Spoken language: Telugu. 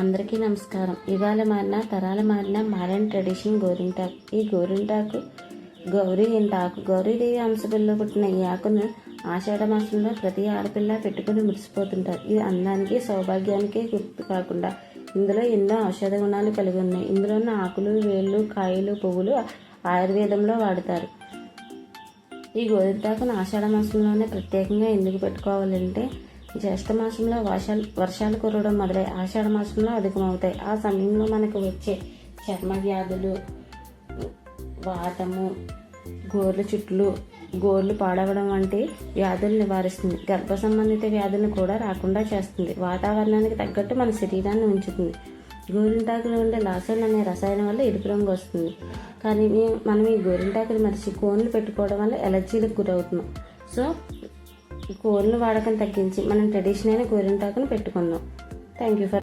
అందరికీ నమస్కారం. యుగాలు మారినా తరాలు మారినా మారని ట్రెడిషన్ గోరింటాకు. ఈ గోరింటాకు గౌరీ ఇంట ఆకు. గౌరీదేవి అంశపిల్ల పుట్టిన ఈ ఆకును ఆషాఢ మాసంలో ప్రతి ఆడపిల్ల పెట్టుకుని మురిసిపోతుంటారు. ఇది అందానికి సౌభాగ్యానికి గుర్తు కాకుండా ఇందులో ఎన్నో ఔషధ గుణాలు కలిగి ఉన్నాయి. ఇందులో ఉన్న ఆకులు, వేళ్ళు, కాయలు, పువ్వులు ఆయుర్వేదంలో వాడతారు. ఈ గోరింటాకును ఆషాఢ మాసంలోనే ప్రత్యేకంగా ఎందుకు పెట్టుకోవాలంటే, జ్యేష్ఠ మాసంలో వర్షాలు కురవడం మొదలై ఆషాఢ మాసంలో అధికమవుతాయి. ఆ సమయంలో మనకు వచ్చే చర్మ వ్యాధులు, వాతము, గోర్ల చుట్లు, గోర్లు పాడవడం వంటి వ్యాధులు నివారిస్తుంది. గర్భ సంబంధిత వ్యాధులను కూడా రాకుండా చేస్తుంది. వాతావరణానికి తగ్గట్టు మన శరీరాన్ని ఉంచుతుంది. గోరింటాకులో ఉండే లాసోన్ అనే రసాయనం వల్ల ఎరుపు రంగు వస్తుంది. కానీ మనం ఈ గోరింటాకులు మరిచి కోన్లు పెట్టుకోవడం వల్ల ఎలర్జీలకు గురవుతున్నాం. సో కోన్లు వాడకం తగ్గించి మనం ట్రెడిషనల్ గోరింటాకును పెట్టుకుందాం. Thank you for